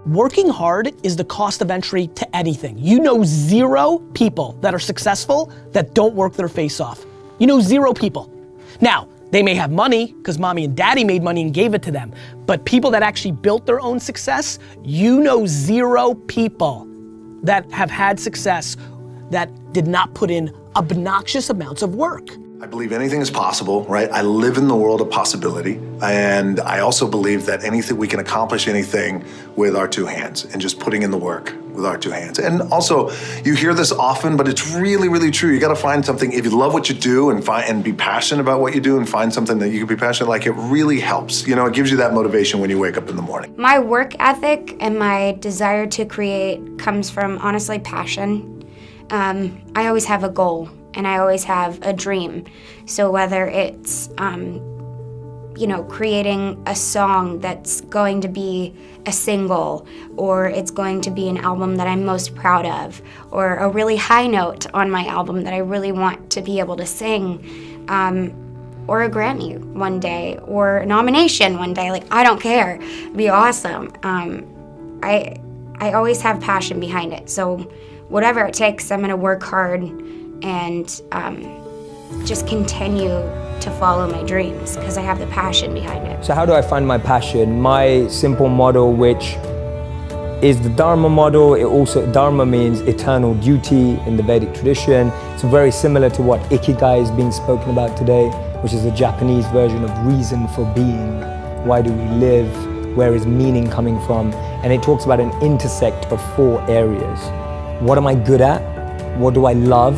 Working hard is the cost of entry to anything. You know 0 people that are successful that don't work their face off. You know 0 people. Now, they may have money because mommy and daddy made money and gave it to them, but people that actually built their own success, you know 0 people that have had success that did not put in obnoxious amounts of work. I believe anything is possible, right? I live in the world of possibility. And I also believe that we can accomplish anything with our 2 hands and just putting in the work with our 2 hands. And also, you hear this often, but it's really, really true. You gotta find something, if you love what you do and be passionate about what you do and find something that you can be passionate, like it really helps. You know, it gives you that motivation when you wake up in the morning. My work ethic and my desire to create comes from, honestly, passion. I always have a goal. And I always have a dream. So whether it's, creating a song that's going to be a single, or it's going to be an album that I'm most proud of, or a really high note on my album that I really want to be able to sing, or a Grammy one day, or a nomination one day, like, I don't care, it'd be awesome. I always have passion behind it. So whatever it takes, I'm gonna work hard and just continue to follow my dreams because I have the passion behind it. So how do I find my passion? My simple model, which is the Dharma model, Dharma means eternal duty in the Vedic tradition. It's very similar to what Ikigai is being spoken about today, which is the Japanese version of reason for being. Why do we live? Where is meaning coming from? And it talks about an intersect of 4 areas. What am I good at? What do I love?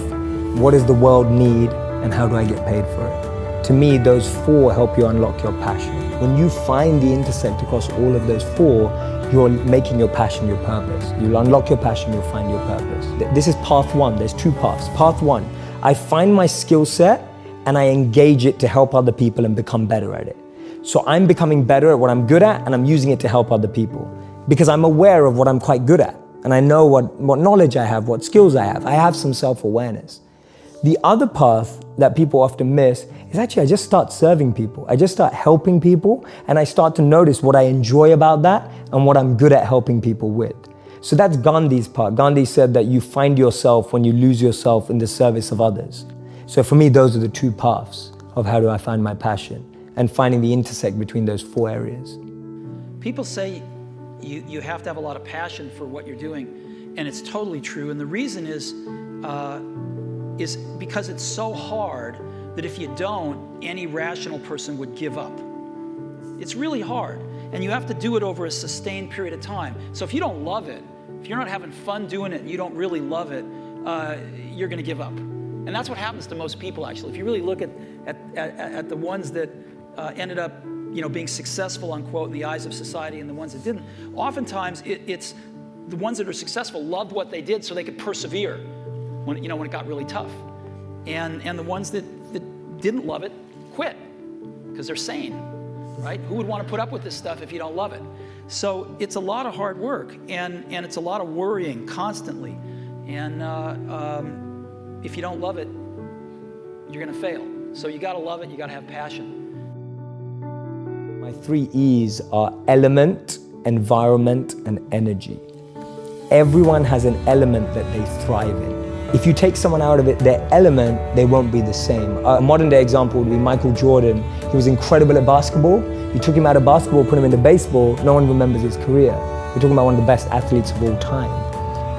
What does the world need, and how do I get paid for it? To me, those 4 help you unlock your passion. When you find the intersect across all of those 4, you're making your passion your purpose. You'll unlock your passion, you'll find your purpose. This is path 1, there's 2 paths. Path 1, I find my skill set and I engage it to help other people and become better at it. So I'm becoming better at what I'm good at and I'm using it to help other people because I'm aware of what I'm quite good at and I know what knowledge I have, what skills I have. I have some self-awareness. The other path that people often miss is actually I just start serving people. I just start helping people and I start to notice what I enjoy about that and what I'm good at helping people with. So that's Gandhi's part. Gandhi said that you find yourself when you lose yourself in the service of others. So for me, those are the 2 paths of how do I find my passion and finding the intersect between those 4 areas. People say you have to have a lot of passion for what you're doing, and it's totally true. And the reason is because it's so hard that if you don't, any rational person would give up. It's really hard, and you have to do it over a sustained period of time. So if you don't love it, if you're not having fun doing it and you don't really love it, you're gonna give up. And that's what happens to most people, actually. If you really look at the ones that ended up being successful, unquote, in the eyes of society and the ones that didn't, oftentimes it's the ones that are successful loved what they did so they could persevere when it got really tough. And the ones that didn't love it quit because they're sane, right? Who would want to put up with this stuff if you don't love it? So it's a lot of hard work and it's a lot of worrying constantly. And if you don't love it, you're gonna fail. So you gotta love it, you gotta have passion. My 3 E's are element, environment, and energy. Everyone has an element that they thrive in. If you take someone out of their element, they won't be the same. A modern day example would be Michael Jordan. He was incredible at basketball. You took him out of basketball, put him into baseball, no one remembers his career. We're talking about one of the best athletes of all time.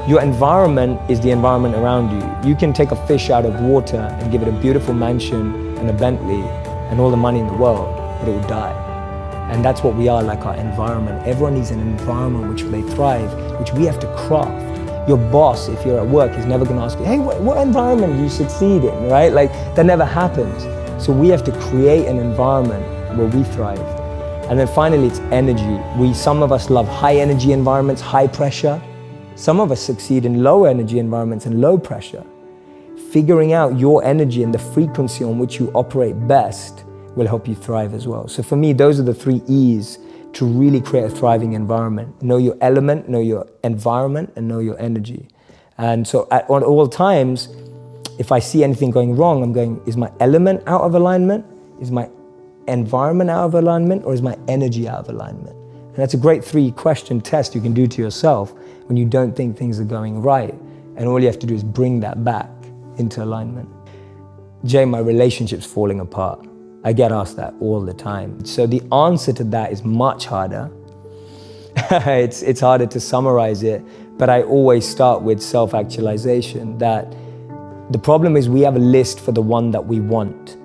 Your environment is the environment around you. You can take a fish out of water and give it a beautiful mansion and a Bentley and all the money in the world, but it will die. And that's what we are, like our environment. Everyone needs an environment which they thrive, which we have to craft. Your boss, if you're at work, is never gonna ask you, hey, what environment do you succeed in, right? Like, that never happens. So we have to create an environment where we thrive. And then finally, it's energy. Some of us love high energy environments, high pressure. Some of us succeed in low energy environments and low pressure. Figuring out your energy and the frequency on which you operate best will help you thrive as well. So for me, those are the 3 E's to really create a thriving environment. Know your element, know your environment, and know your energy. And so at all times, if I see anything going wrong, I'm going, is my element out of alignment? Is my environment out of alignment? Or is my energy out of alignment? And that's a great 3-question test you can do to yourself when you don't think things are going right. And all you have to do is bring that back into alignment. Jay, my relationship's falling apart. I get asked that all the time. So the answer to that is much harder. It's harder to summarize it, but I always start with self-actualization, that the problem is we have a list for the one that we want,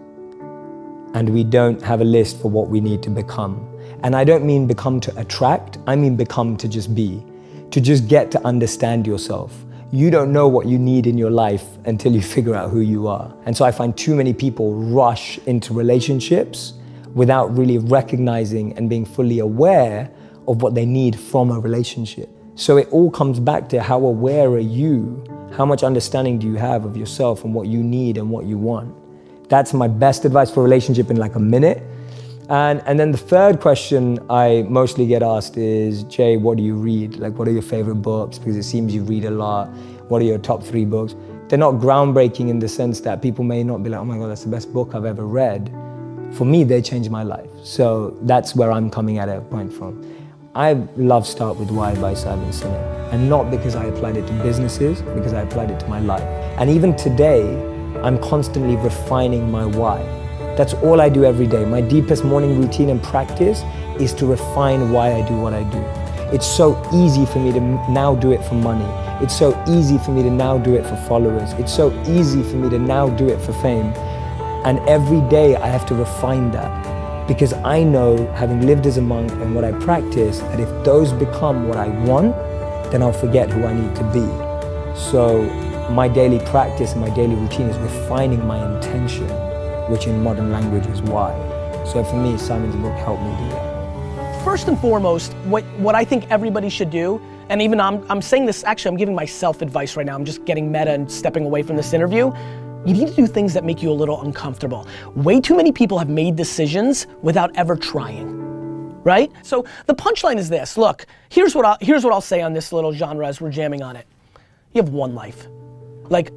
and we don't have a list for what we need to become. And I don't mean become to attract, I mean become to just be, to just get to understand yourself. You don't know what you need in your life until you figure out who you are. And so I find too many people rush into relationships without really recognizing and being fully aware of what they need from a relationship. So it all comes back to how aware are you? How much understanding do you have of yourself and what you need and what you want? That's my best advice for a relationship in like a minute. And then the third question I mostly get asked is, Jay, what do you read? Like, what are your favorite books? Because it seems you read a lot. What are your top 3 books? They're not groundbreaking in the sense that people may not be like, oh my God, that's the best book I've ever read. For me, they changed my life. So that's where I'm coming at a point from. I love Start With Why by Simon Sinek. And not because I applied it to businesses, because I applied it to my life. And even today, I'm constantly refining my why. That's all I do every day. My deepest morning routine and practice is to refine why I do what I do. It's so easy for me to now do it for money. It's so easy for me to now do it for followers. It's so easy for me to now do it for fame. And every day I have to refine that, because I know, having lived as a monk and what I practice, that if those become what I want, then I'll forget who I need to be. So my daily practice and my daily routine is refining my intention, which in modern language is why. So for me, Simon's book helped me do that. First and foremost, what I think everybody should do, and even I'm saying this, actually I'm giving myself advice right now, I'm just getting meta and stepping away from this interview. You need to do things that make you a little uncomfortable. Way too many people have made decisions without ever trying, right? So the punchline is this, look, here's what I'll say on this little genre as we're jamming on it. You have one life. Like,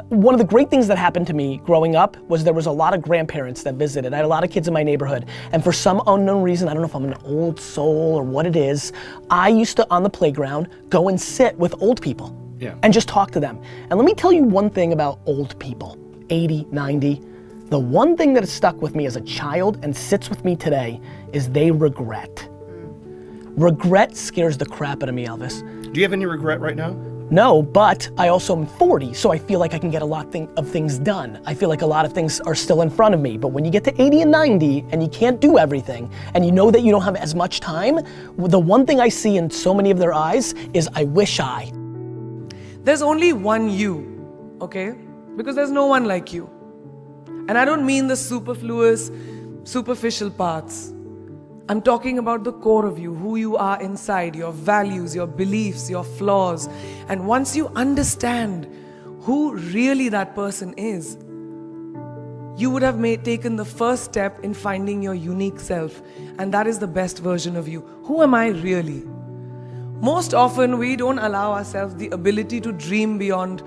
one of the great things that happened to me growing up was there was a lot of grandparents that visited. I had a lot of kids in my neighborhood. And for some unknown reason, I don't know if I'm an old soul or what it is, I used to, on the playground, go and sit with old people and just talk to them. And let me tell you one thing about old people, 80, 90. The one thing that has stuck with me as a child and sits with me today is they regret. Regret scares the crap out of me, Elvis. Do you have any regret right now? No, but I also am 40, so I feel like I can get a lot of things done. I feel like a lot of things are still in front of me, but when you get to 80 and 90 and you can't do everything, and you know that you don't have as much time, the one thing I see in so many of their eyes is, I wish I. There's only one you, okay? Because there's no one like you. And I don't mean the superfluous, superficial parts. I'm talking about the core of you, who you are inside, your values, your beliefs, your flaws. And once you understand who really that person is, you would have taken the first step in finding your unique self. And that is the best version of you. Who am I really? Most often, we don't allow ourselves the ability to dream beyond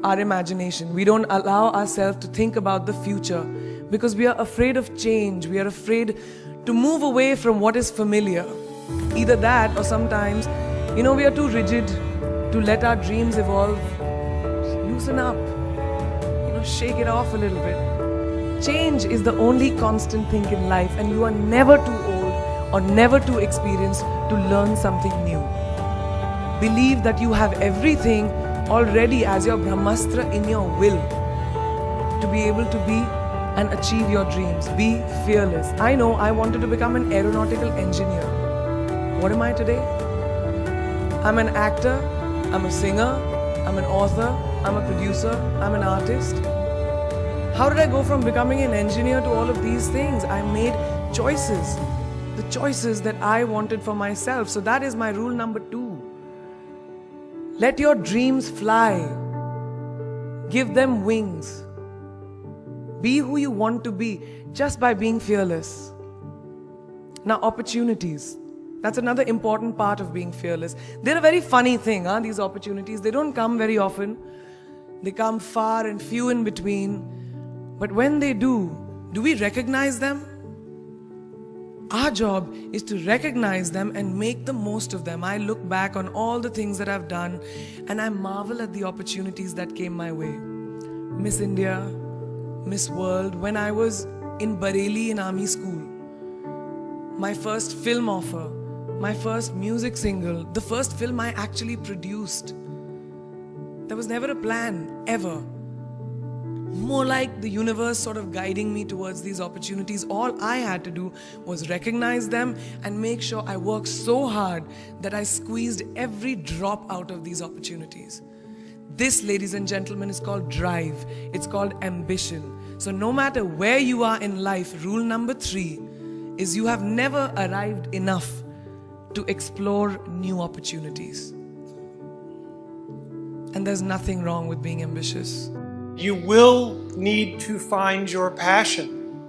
our imagination. We don't allow ourselves to think about the future because we are afraid of change. We are afraid to move away from what is familiar. Either that or sometimes, we are too rigid to let our dreams evolve. Loosen up, shake it off a little bit. Change is the only constant thing in life, and you are never too old or never too experienced to learn something new. Believe that you have everything already as your Brahmastra in your will to be able to be and achieve your dreams. Be fearless. I know I wanted to become an aeronautical engineer. What am I today? I'm an actor, I'm a singer, I'm an author, I'm a producer, I'm an artist. How did I go from becoming an engineer to all of these things? I made choices. The choices that I wanted for myself. So that is my rule number 2. Let your dreams fly. Give them wings. Be who you want to be just by being fearless. Now, opportunities. That's another important part of being fearless. They're a very funny thing, these opportunities. They don't come very often. They come far and few in between. But when they do we recognize them? Our job is to recognize them and make the most of them. I look back on all the things that I've done and I marvel at the opportunities that came my way. Miss India, Miss World, when I was in Bareilly in army school. My first film offer, my first music single, the first film I actually produced. There was never a plan, ever. More like the universe sort of guiding me towards these opportunities. All I had to do was recognize them and make sure I worked so hard that I squeezed every drop out of these opportunities. This, ladies and gentlemen, is called drive. It's called ambition. So no matter where you are in life, rule number 3 is you have never arrived enough to explore new opportunities. And there's nothing wrong with being ambitious. You will need to find your passion.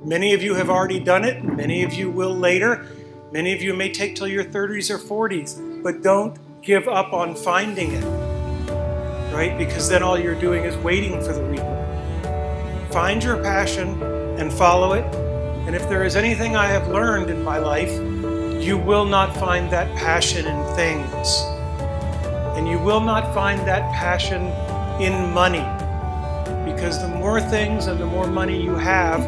Many of you have already done it. Many of you will later. Many of you may take till your 30s or 40s. But don't give up on finding it, right? Because then all you're doing is waiting for the reaper. Find your passion and follow it. And if there is anything I have learned in my life, you will not find that passion in things. And you will not find that passion in money. Because the more things and the more money you have,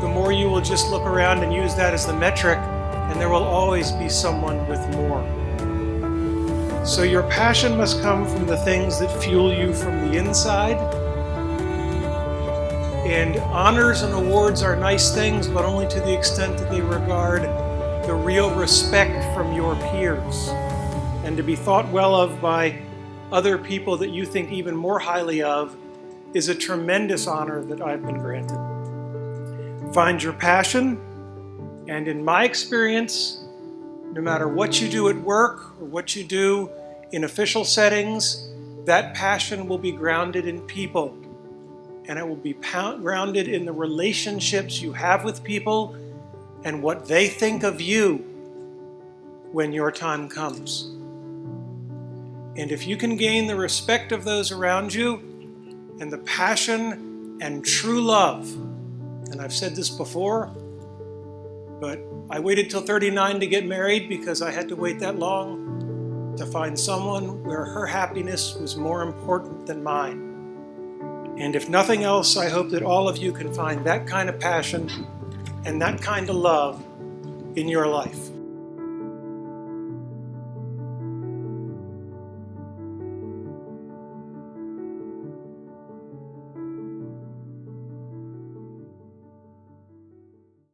the more you will just look around and use that as the metric, and there will always be someone with more. So your passion must come from the things that fuel you from the inside. And honors and awards are nice things, but only to the extent that they regard the real respect from your peers. And to be thought well of by other people that you think even more highly of is a tremendous honor that I've been granted. Find your passion, and in my experience, no matter what you do at work or what you do in official settings, that passion will be grounded in people, and it will be grounded in the relationships you have with people and what they think of you when your time comes. And if you can gain the respect of those around you and the passion and true love, and I've said this before, but I waited till 39 to get married because I had to wait that long to find someone where her happiness was more important than mine. And if nothing else, I hope that all of you can find that kind of passion and that kind of love in your life.